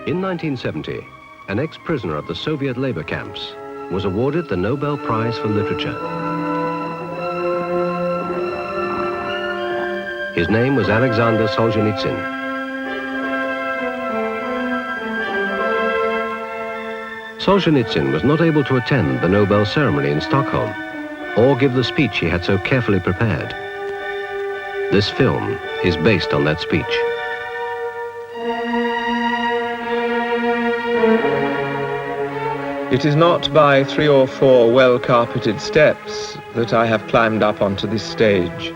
In 1970, an ex-prisoner of the Soviet labor camps was awarded the Nobel Prize for Literature. His name was Aleksandr Solzhenitsyn. Solzhenitsyn was not able to attend the Nobel ceremony in Stockholm or give the speech he had so carefully prepared. This film is based on that speech. It is not by 3 or 4 well-carpeted steps that I have climbed up onto this stage,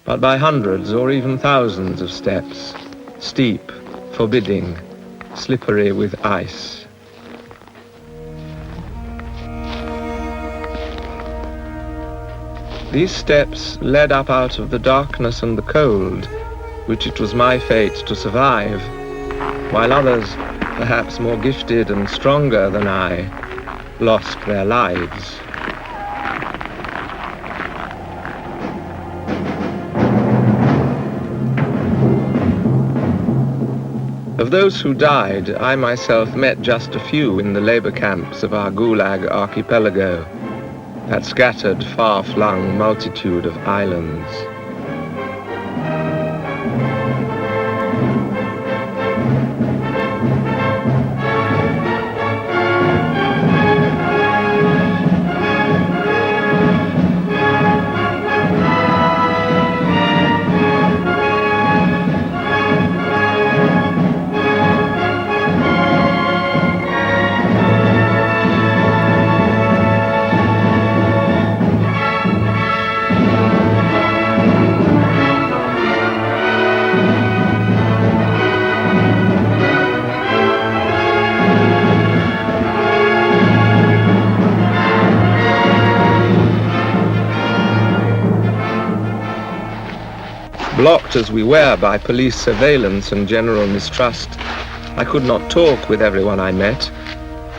but by hundreds or even thousands of steps, steep, forbidding, slippery with ice. These steps led up out of the darkness and the cold, which it was my fate to survive, while others, perhaps more gifted and stronger than I, lost their lives. Of those who died, I myself met just a few in the labor camps of our Gulag Archipelago, that scattered, far-flung multitude of islands. Blocked as we were by police surveillance and general mistrust, I could not talk with everyone I met,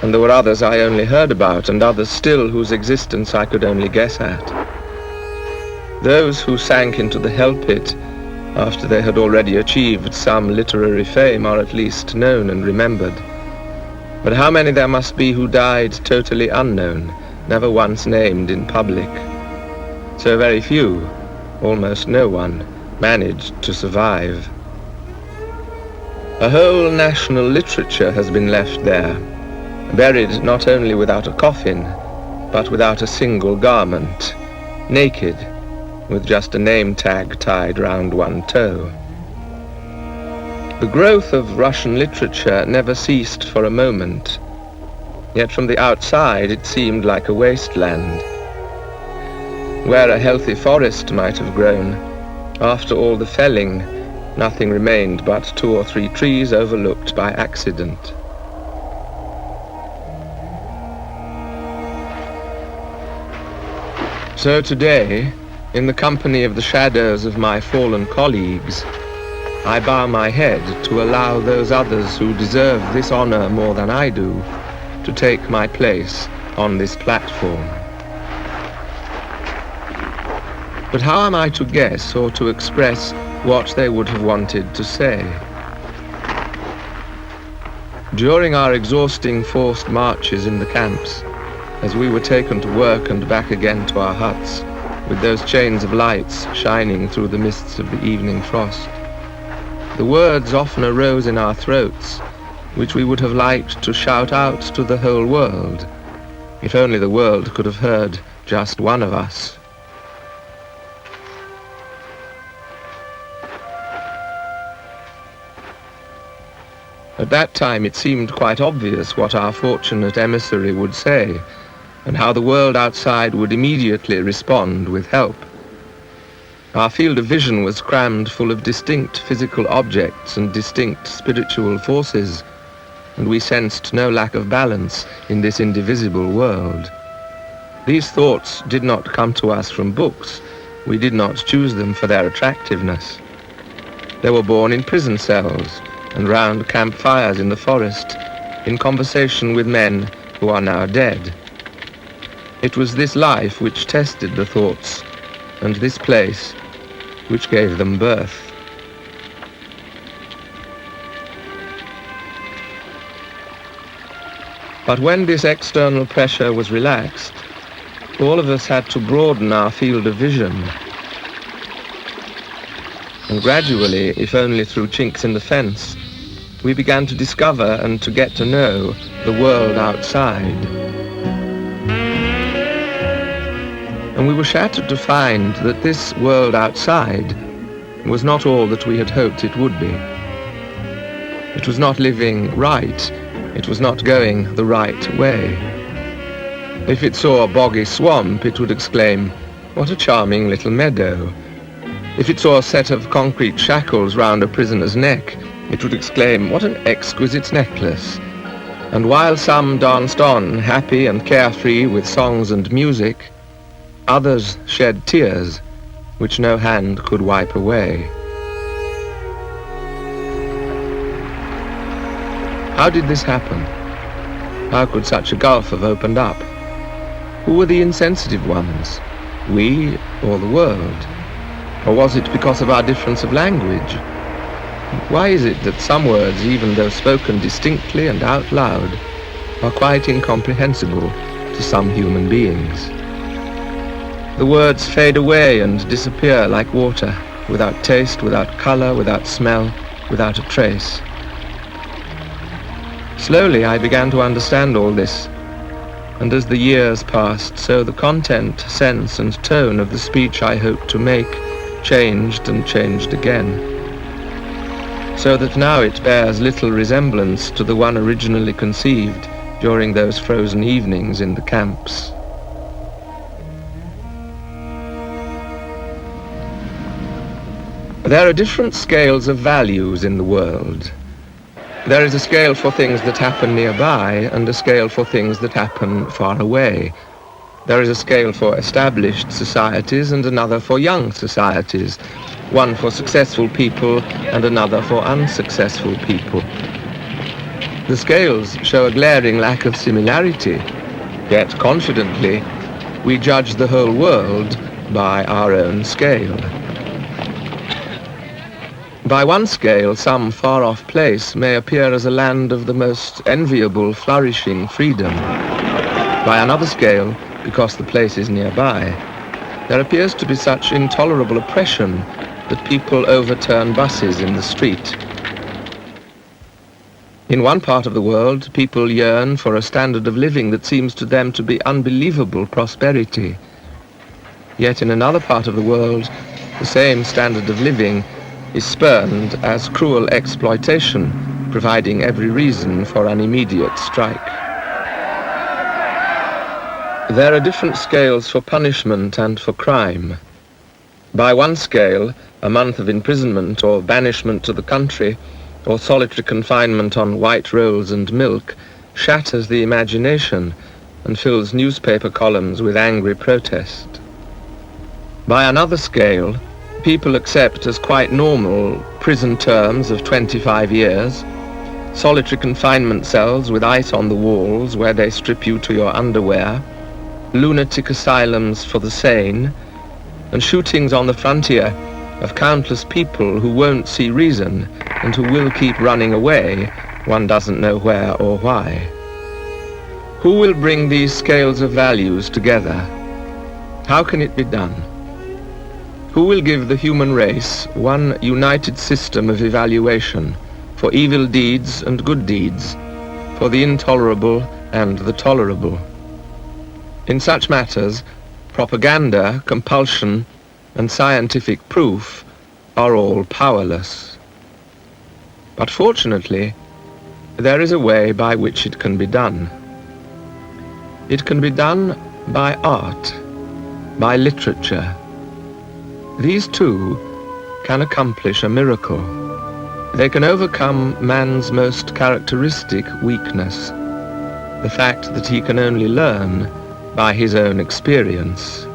and there were others I only heard about, and others still whose existence I could only guess at. Those who sank into the hell pit after they had already achieved some literary fame are at least known and remembered. But how many there must be who died totally unknown, never once named in public? So very few, almost no one, managed to survive. A whole national literature has been left there, buried not only without a coffin, but without a single garment, naked, with just a name tag tied round one toe. The growth of Russian literature never ceased for a moment, yet from the outside it seemed like a wasteland. Where a healthy forest might have grown, after all the felling, nothing remained but 2 or 3 trees overlooked by accident. So today, in the company of the shadows of my fallen colleagues, I bow my head to allow those others who deserve this honor more than I do to take my place on this platform. But how am I to guess or to express what they would have wanted to say? During our exhausting forced marches in the camps, as we were taken to work and back again to our huts, with those chains of lights shining through the mists of the evening frost, the words often arose in our throats, which we would have liked to shout out to the whole world, if only the world could have heard just one of us. At that time it seemed quite obvious what our fortunate emissary would say, and how the world outside would immediately respond with help. Our field of vision was crammed full of distinct physical objects and distinct spiritual forces, and we sensed no lack of balance in this indivisible world. These thoughts did not come to us from books. We did not choose them for their attractiveness. They were born in prison cells and round campfires in the forest, in conversation with men who are now dead. It was this life which tested the thoughts, and this place which gave them birth. But when this external pressure was relaxed, all of us had to broaden our field of vision. And gradually, if only through chinks in the fence, we began to discover and to get to know the world outside. And we were shattered to find that this world outside was not all that we had hoped it would be. It was not living right. It was not going the right way. If it saw a boggy swamp, it would exclaim, "What a charming little meadow." If it saw a set of concrete shackles round a prisoner's neck, it would exclaim, "What an exquisite necklace." And while some danced on, happy and carefree with songs and music, others shed tears which no hand could wipe away. How did this happen? How could such a gulf have opened up? Who were the insensitive ones? We or the world? Or was it because of our difference of language? Why is it that some words, even though spoken distinctly and out loud, are quite incomprehensible to some human beings? The words fade away and disappear like water, without taste, without color, without smell, without a trace. Slowly I began to understand all this, and as the years passed, so the content, sense, and tone of the speech I hoped to make changed and changed again, so that now it bears little resemblance to the one originally conceived during those frozen evenings in the camps. There are different scales of values in the world. There is a scale for things that happen nearby and a scale for things that happen far away. There is a scale for established societies and another for young societies, one for successful people and another for unsuccessful people. The scales show a glaring lack of similarity, yet confidently we judge the whole world by our own scale. By one scale, some far-off place may appear as a land of the most enviable, flourishing freedom. By another scale, because the place is nearby, there appears to be such intolerable oppression that people overturn buses in the street. In one part of the world, people yearn for a standard of living that seems to them to be unbelievable prosperity. Yet in another part of the world, the same standard of living is spurned as cruel exploitation, providing every reason for an immediate strike. There are different scales for punishment and for crime. By one scale, a month of imprisonment or banishment to the country, or solitary confinement on white rolls and milk, shatters the imagination and fills newspaper columns with angry protest. By another scale, people accept as quite normal prison terms of 25 years, solitary confinement cells with ice on the walls where they strip you to your underwear, lunatic asylums for the sane, and shootings on the frontier of countless people who won't see reason and who will keep running away, one doesn't know where or why. Who will bring these scales of values together? How can it be done? Who will give the human race one united system of evaluation for evil deeds and good deeds, for the intolerable and the tolerable? In such matters, propaganda, compulsion, and scientific proof are all powerless. But fortunately, there is a way by which it can be done. It can be done by art, by literature. These two can accomplish a miracle. They can overcome man's most characteristic weakness, the fact that he can only learn by his own experience.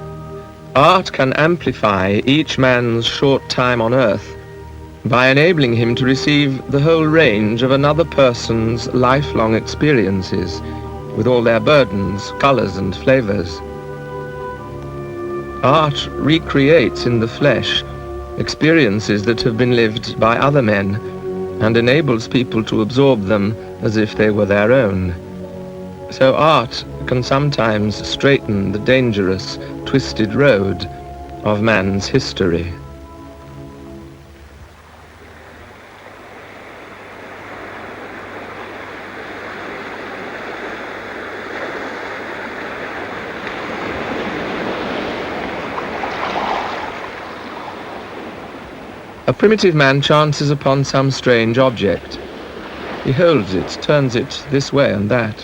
Art can amplify each man's short time on earth by enabling him to receive the whole range of another person's lifelong experiences, with all their burdens, colors, and flavors. Art recreates in the flesh experiences that have been lived by other men and enables people to absorb them as if they were their own. So art can sometimes straighten the dangerous, twisted road of man's history. A primitive man chances upon some strange object. He holds it, turns it this way and that.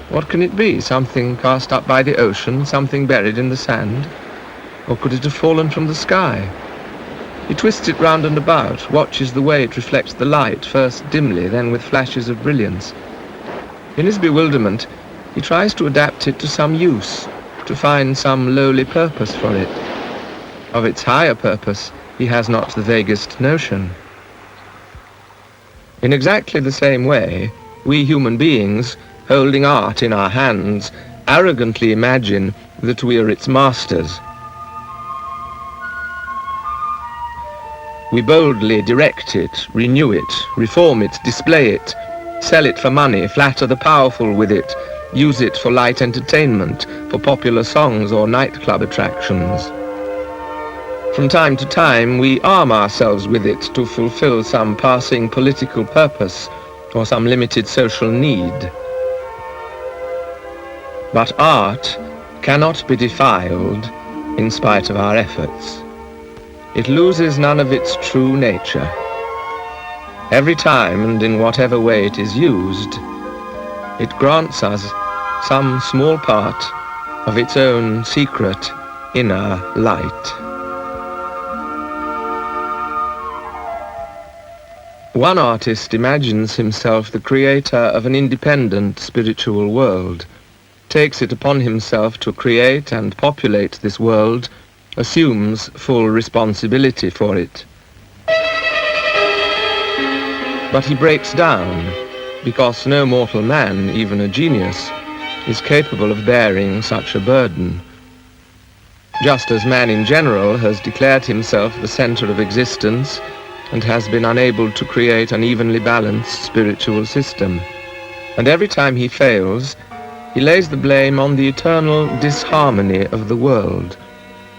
What can it be? Something cast up by the ocean, something buried in the sand? Or could it have fallen from the sky? He twists it round and about, watches the way it reflects the light, first dimly, then with flashes of brilliance. In his bewilderment, he tries to adapt it to some use, to find some lowly purpose for it. Of its higher purpose, he has not the vaguest notion. In exactly the same way, we human beings, holding art in our hands, arrogantly imagine that we are its masters. We boldly direct it, renew it, reform it, display it, sell it for money, flatter the powerful with it, use it for light entertainment, for popular songs or nightclub attractions. From time to time, we arm ourselves with it to fulfill some passing political purpose or some limited social need. But art cannot be defiled in spite of our efforts. It loses none of its true nature. Every time and in whatever way it is used, it grants us some small part of its own secret inner light. One artist imagines himself the creator of an independent spiritual world, takes it upon himself to create and populate this world, assumes full responsibility for it. But he breaks down, because no mortal man, even a genius, is capable of bearing such a burden. Just as man in general has declared himself the center of existence, and has been unable to create an evenly balanced spiritual system. And every time he fails, he lays the blame on the eternal disharmony of the world,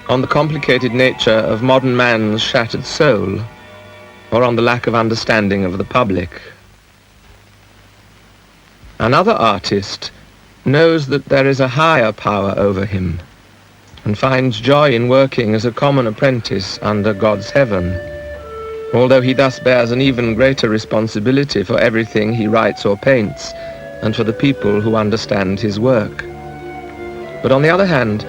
on the complicated nature of modern man's shattered soul, or on the lack of understanding of the public. Another artist knows that there is a higher power over him, and finds joy in working as a common apprentice under God's heaven, although he thus bears an even greater responsibility for everything he writes or paints, and for the people who understand his work. But on the other hand,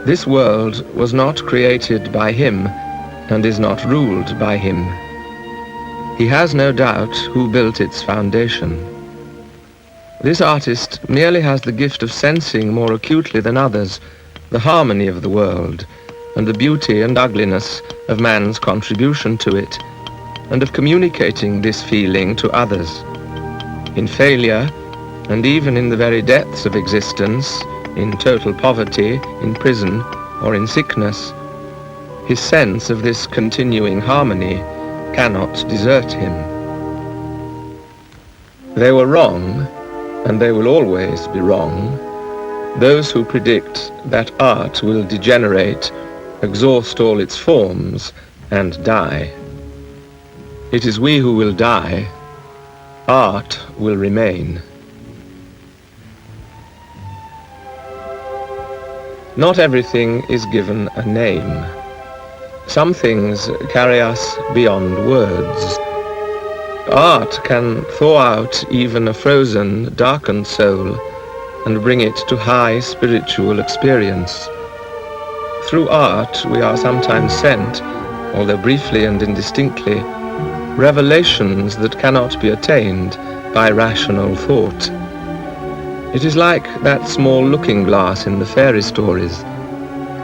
this world was not created by him, and is not ruled by him. He has no doubt who built its foundation. This artist merely has the gift of sensing more acutely than others the harmony of the world, and the beauty and ugliness of man's contribution to it, and of communicating this feeling to others. In failure, and even in the very depths of existence, in total poverty, in prison, or in sickness, his sense of this continuing harmony cannot desert him. They were wrong, and they will always be wrong, those who predict that art will degenerate, exhaust all its forms, and die. It is we who will die. Art will remain. Not everything is given a name. Some things carry us beyond words. Art can thaw out even a frozen, darkened soul and bring it to high spiritual experience. Through art we are sometimes sent, although briefly and indistinctly, revelations that cannot be attained by rational thought. It is like that small looking glass in the fairy stories.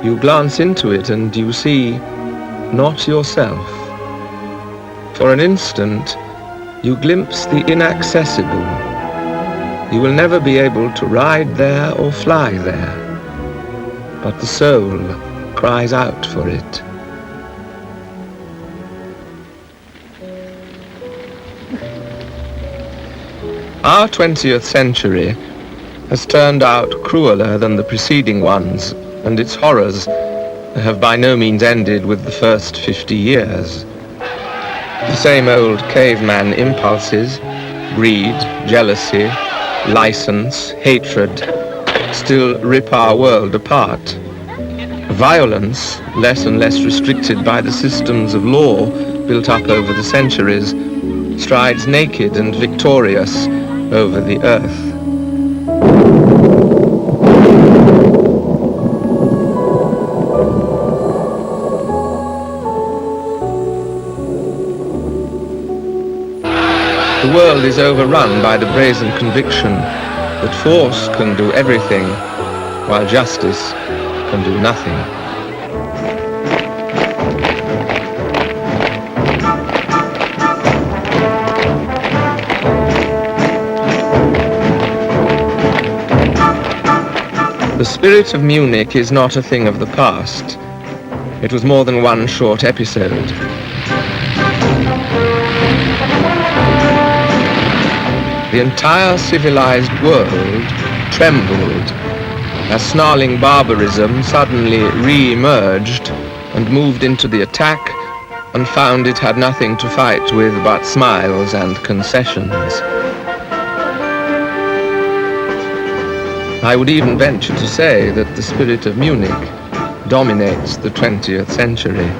You glance into it and you see not yourself. For an instant, you glimpse the inaccessible. You will never be able to ride there or fly there, but the soul cries out for it. Our 20th century has turned out crueler than the preceding ones, and its horrors have by no means ended with the first 50 years. The same old caveman impulses, greed, jealousy, license, hatred, still rip our world apart. Violence, less and less restricted by the systems of law built up over the centuries, strides naked and victorious over the earth. The world is overrun by the brazen conviction that force can do everything, while justice can do nothing. The spirit of Munich is not a thing of the past. It was more than one short episode. The entire civilized world trembled as snarling barbarism suddenly re-emerged and moved into the attack and found it had nothing to fight with but smiles and concessions. I would even venture to say that the spirit of Munich dominates the 20th century.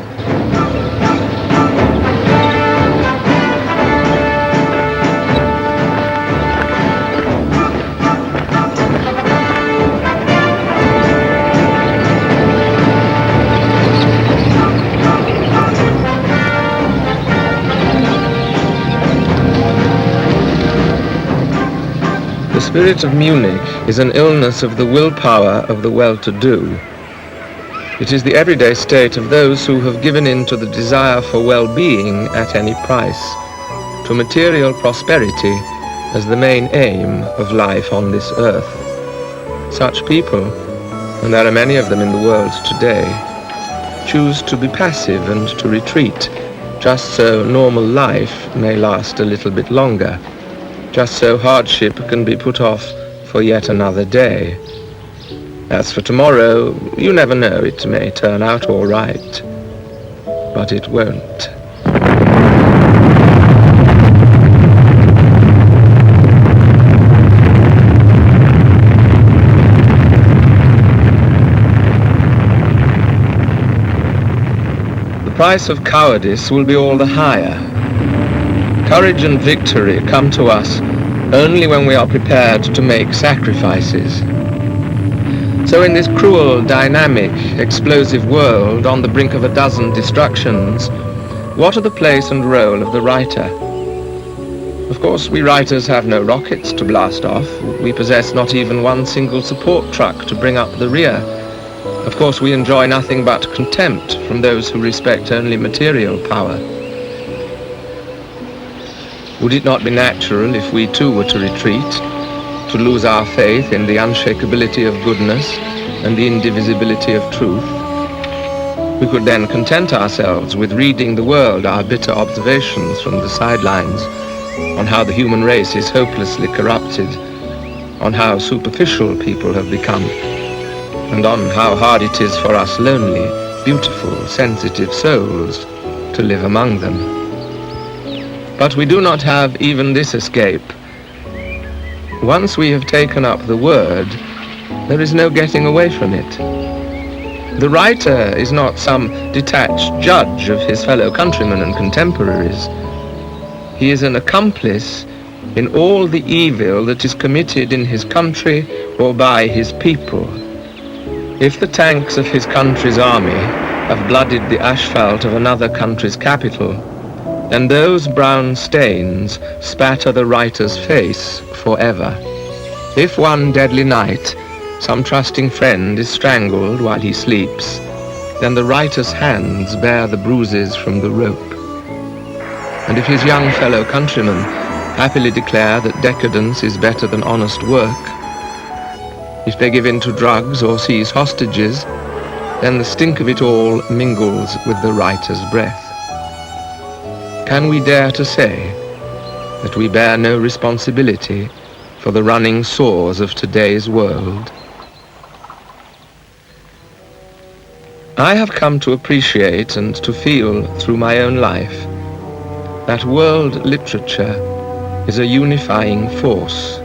The spirit of Munich is an illness of the willpower of the well-to-do. It is the everyday state of those who have given in to the desire for well-being at any price, to material prosperity as the main aim of life on this earth. Such people, and there are many of them in the world today, choose to be passive and to retreat, just so normal life may last a little bit longer. Just so hardship can be put off for yet another day. As for tomorrow, you never know, it may turn out all right, but it won't. The price of cowardice will be all the higher. Courage and victory come to us only when we are prepared to make sacrifices. So in this cruel, dynamic, explosive world on the brink of a dozen destructions, what are the place and role of the writer? Of course, we writers have no rockets to blast off. We possess not even one single support truck to bring up the rear. Of course, we enjoy nothing but contempt from those who respect only material power. Would it not be natural if we too were to retreat, to lose our faith in the unshakability of goodness and the indivisibility of truth? We could then content ourselves with reading the world our bitter observations from the sidelines on how the human race is hopelessly corrupted, on how superficial people have become, and on how hard it is for us lonely, beautiful, sensitive souls to live among them. But we do not have even this escape. Once we have taken up the word, there is no getting away from it. The writer is not some detached judge of his fellow countrymen and contemporaries. He is an accomplice in all the evil that is committed in his country or by his people. If the tanks of his country's army have blooded the asphalt of another country's capital, then those brown stains spatter the writer's face forever. If one deadly night some trusting friend is strangled while he sleeps, then the writer's hands bear the bruises from the rope. And if his young fellow countrymen happily declare that decadence is better than honest work, if they give in to drugs or seize hostages, then the stink of it all mingles with the writer's breath. Can we dare to say that we bear no responsibility for the running sores of today's world. I have come to appreciate and to feel through my own life that world literature is a unifying force.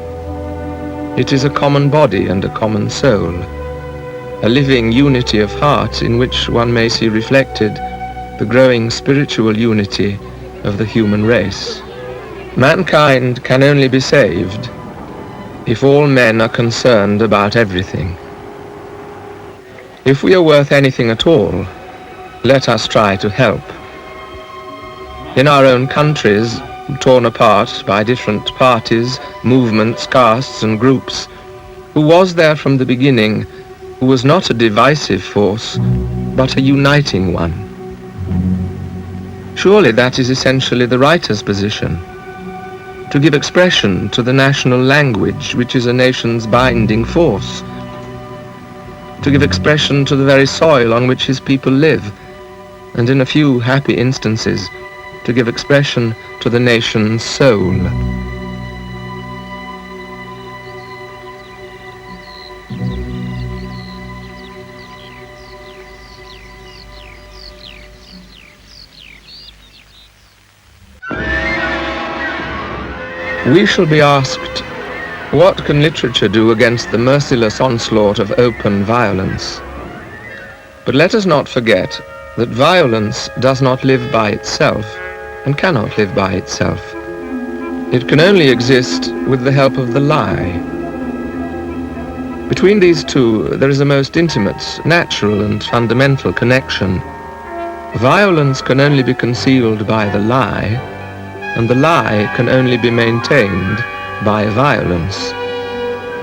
It is a common body and a common soul, a living unity of heart in which one may see reflected the growing spiritual unity of the human race. Mankind can only be saved if all men are concerned about everything. If we are worth anything at all, let us try to help. In our own countries, torn apart by different parties, movements, castes and groups, who was there from the beginning, who was not a divisive force, but a uniting one? Surely that is essentially the writer's position, to give expression to the national language which is a nation's binding force, to give expression to the very soil on which his people live, and in a few happy instances, to give expression to the nation's soul. We shall be asked, what can literature do against the merciless onslaught of open violence? But let us not forget that violence does not live by itself and cannot live by itself. It can only exist with the help of the lie. Between these two there is a most intimate, natural and fundamental connection. Violence can only be concealed by the lie, and the lie can only be maintained by violence.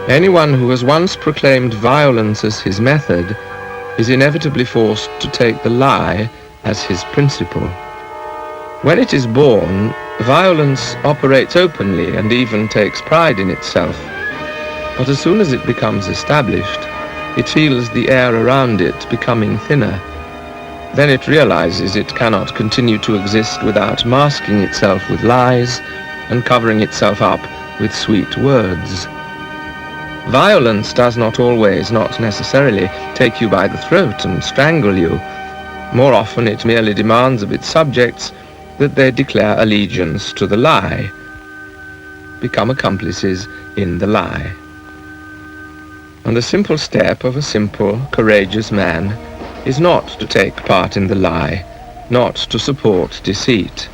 Anyone who has once proclaimed violence as his method is inevitably forced to take the lie as his principle. When it is born, violence operates openly and even takes pride in itself. But as soon as it becomes established, it feels the air around it becoming thinner. Then it realizes it cannot continue to exist without masking itself with lies and covering itself up with sweet words. Violence does not always, not necessarily, take you by the throat and strangle you. More often it merely demands of its subjects that they declare allegiance to the lie, become accomplices in the lie. And the simple step of a simple, courageous man is not to take part in the lie, not to support deceit.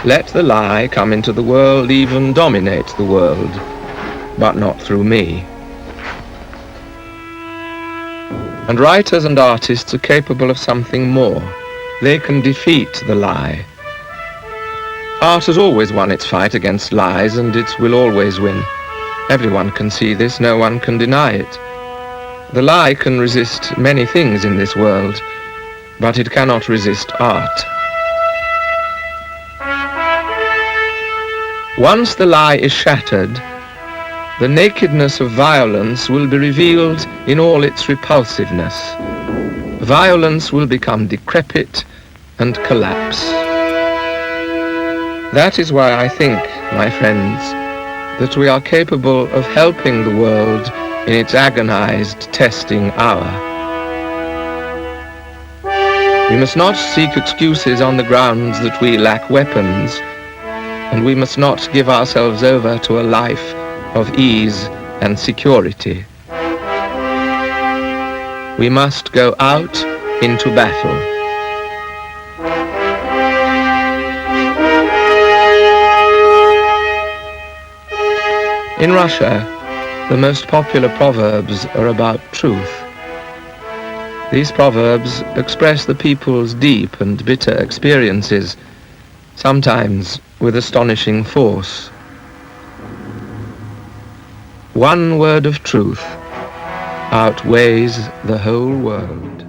Let the lie come into the world, even dominate the world, but not through me. And writers and artists are capable of something more. They can defeat the lie. Art has always won its fight against lies, and it will always win. Everyone can see this, no one can deny it. The lie can resist many things in this world, but it cannot resist art. Once the lie is shattered, the nakedness of violence will be revealed in all its repulsiveness. Violence will become decrepit and collapse. That is why I think, my friends, that we are capable of helping the world in its agonized testing hour. We must not seek excuses on the grounds that we lack weapons, and we must not give ourselves over to a life of ease and security. We must go out into battle. In Russia, the most popular proverbs are about truth. These proverbs express the people's deep and bitter experiences, sometimes with astonishing force. One word of truth outweighs the whole world.